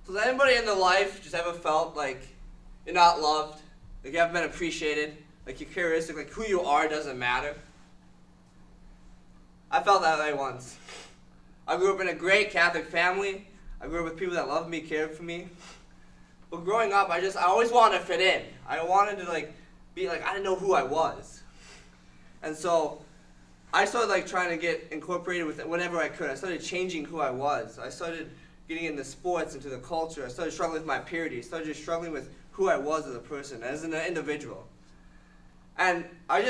So has anybody in their life just ever felt like you're not loved, like you haven't been appreciated, like you're curious, like who you are doesn't matter? I felt that way once. I grew up in a great Catholic family. I grew up with people that loved me, cared for me. But growing up, I always wanted to fit in. I wanted to be I didn't know who I was. And so I started trying to get incorporated with it whenever I could. I started changing who I was. I started getting into sports, into the culture. I started struggling with my purity. I started just struggling with who I was as a person, as an individual. And I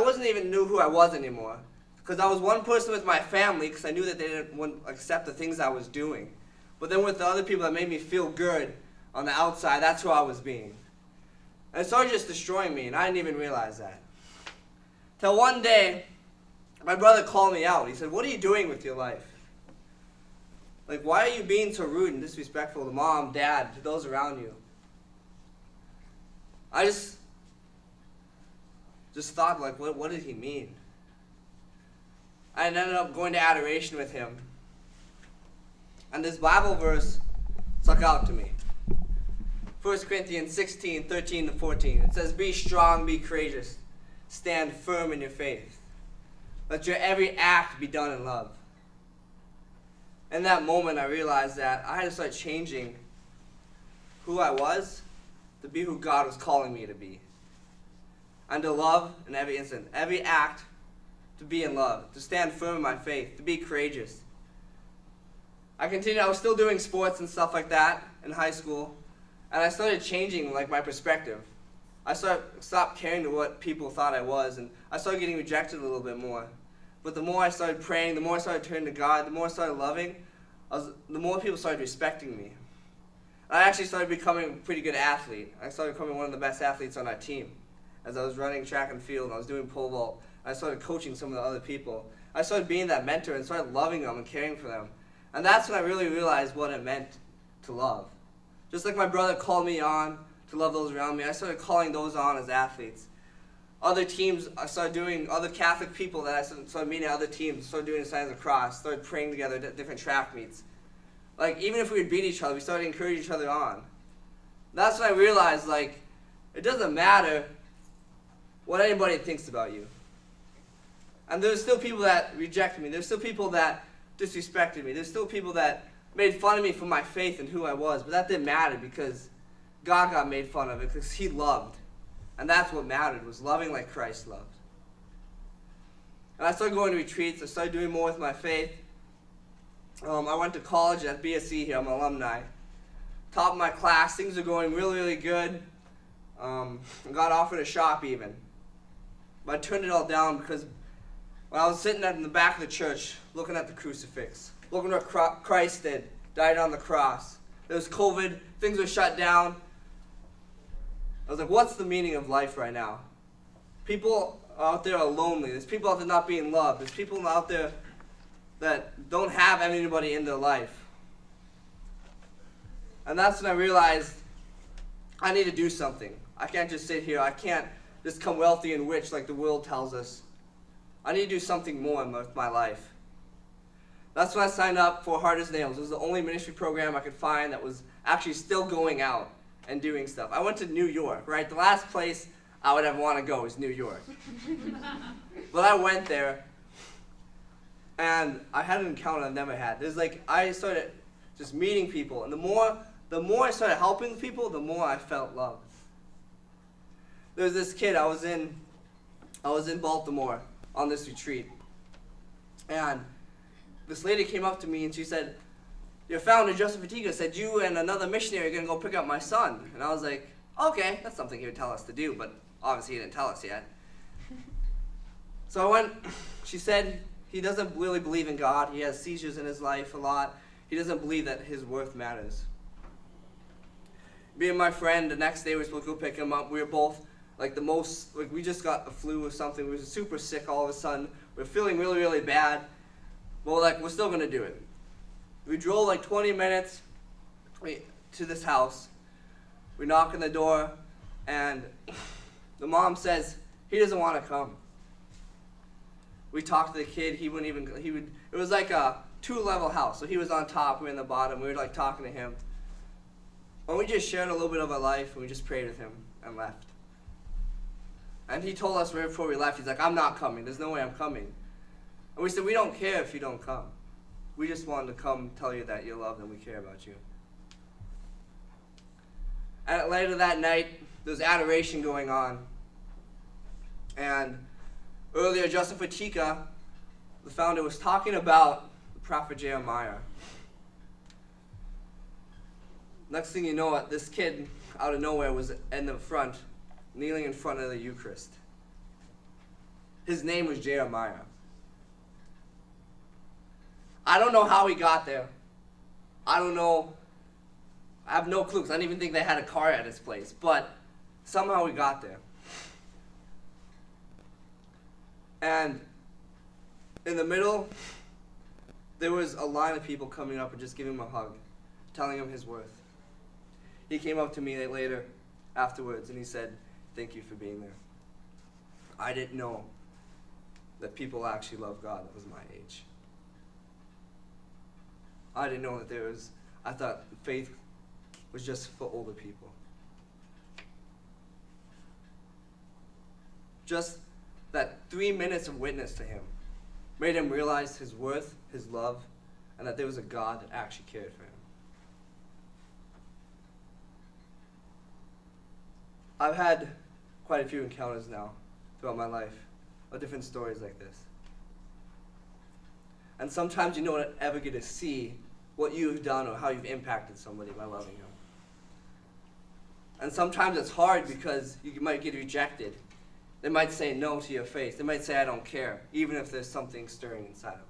wasn't even knew who I was anymore. Because I was one person with my family, because I knew that they didn't accept the things I was doing. But then with the other people that made me feel good on the outside, that's who I was being. And it started just destroying me, and I didn't even realize that. Till one day, my brother called me out. He said, "What are you doing with your life? Why are you being so rude and disrespectful to mom, dad, to those around you?" I just thought, what did he mean? I ended up going to adoration with him. And this Bible verse stuck out to me. 1 Corinthians 16:13-14. It says, "Be strong, be courageous. Stand firm in your faith. Let your every act be done in love." In that moment, I realized that I had to start changing who I was to be who God was calling me to be. And to love in every instant, every act, to be in love, to stand firm in my faith, to be courageous. I was still doing sports and stuff like that in high school, and I started changing my perspective. I stopped caring to what people thought I was, and I started getting rejected a little bit more. But the more I started praying, the more I started turning to God, the more I started loving, the more people started respecting me. I actually started becoming a pretty good athlete. I started becoming one of the best athletes on our team. As I was running track and field, and I was doing pole vault, I started coaching some of the other people. I started being that mentor and started loving them and caring for them. And that's when I really realized what it meant to love. Just like my brother called me on to love those around me, I started calling those on as athletes. Other teams, other Catholic people that I started meeting at other teams, started doing the signs of the cross, started praying together at different track meets. Even if we would beat each other, we started to encourage each other on. That's when I realized, it doesn't matter what anybody thinks about you. And there's still people that rejected me. There's still people that disrespected me. There's still people that made fun of me for my faith and who I was. But that didn't matter because God got made fun of it because he loved. And that's what mattered, was loving like Christ loved. And I started going to retreats. I started doing more with my faith. I went to college at BSC here. I'm an alumni. Top of my class. Things are going really, really good. I got offered a shop even. But I turned it all down because when I was sitting in the back of the church, looking at the crucifix, looking at what Christ did, died on the cross. There was COVID, things were shut down. I was like, what's the meaning of life right now? People out there are lonely. There's people out there not being loved. There's people out there that don't have anybody in their life. And that's when I realized I need to do something. I can't just sit here. I can't just become wealthy and rich like the world tells us. I need to do something more with my life. That's when I signed up for Hard as Nails. It was the only ministry program I could find that was actually still going out and doing stuff. I went to New York, right? The last place I would ever want to go is New York. But I went there, and I had an encounter I've never had. I started just meeting people, and the more I started helping people, the more I felt love. There was this kid, I was in Baltimore on this retreat, and this lady came up to me and she said, "Your founder, Joseph Fatiga, said you and another missionary are going to go pick up my son." And I was like, okay, that's something he would tell us to do, but obviously he didn't tell us yet. So I went, she said he doesn't really believe in God. He has seizures in his life a lot. He doesn't believe that his worth matters. Me and my friend, the next day we were supposed to go pick him up. We were both we just got the flu or something. We were super sick all of a sudden. We were feeling really, really bad. But we're still going to do it. We drove 20 minutes to this house. We knock on the door, and the mom says he doesn't want to come. We talked to the kid. It was like a two-level house. So he was on top, we were in the bottom. We were like talking to him. And we just shared a little bit of our life, and we just prayed with him and left. And he told us right before we left, he's like, I'm not coming. There's no way I'm coming. And we said, we don't care if you don't come. We just wanted to come tell you that you're loved and we care about you. And later that night, there was adoration going on. And earlier, Justin Fatika, the founder, was talking about the prophet Jeremiah. Next thing you know, this kid out of nowhere was in the front, kneeling in front of the Eucharist. His name was Jeremiah. I don't know how he got there. I don't know. I have no clue, because I didn't even think they had a car at his place. But somehow we got there. And in the middle, there was a line of people coming up and just giving him a hug, telling him his worth. He came up to me later, afterwards, and he said, thank you for being there. I didn't know that people actually love God that was my age. I didn't know that I thought faith was just for older people. Just that 3 minutes of witness to him made him realize his worth, his love, and that there was a God that actually cared for him. I've had quite a few encounters now throughout my life of different stories like this. And sometimes you don't ever get to see what you've done or how you've impacted somebody by loving them. And sometimes it's hard because you might get rejected. They might say no to your face. They might say, I don't care, even if there's something stirring inside of them.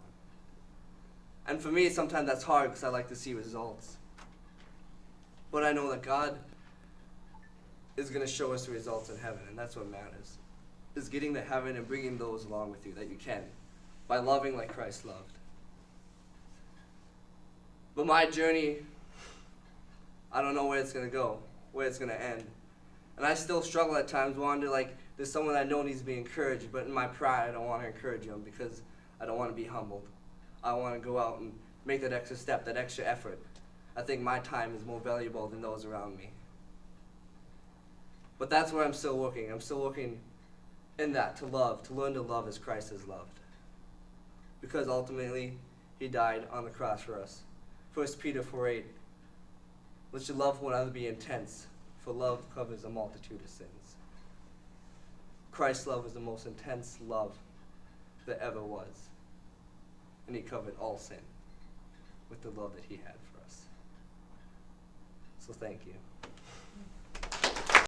And for me, sometimes that's hard because I like to see results. But I know that God is going to show us the results in heaven, and that's what matters, is getting to heaven and bringing those along with you that you can, by loving like Christ loved. But my journey, I don't know where it's going to go, where it's going to end. And I still struggle at times, wonder like, there's someone I know needs to be encouraged, but in my pride, I don't want to encourage them because I don't want to be humbled. I want to go out and make that extra step, that extra effort. I think my time is more valuable than those around me. But that's where I'm still working. I'm still working in that, to love, to learn to love as Christ has loved. Because ultimately, he died on the cross for us. 1 Peter 4:8, let your love one another be intense, for love covers a multitude of sins. Christ's love is the most intense love that ever was. And he covered all sin with the love that he had for us. So thank you.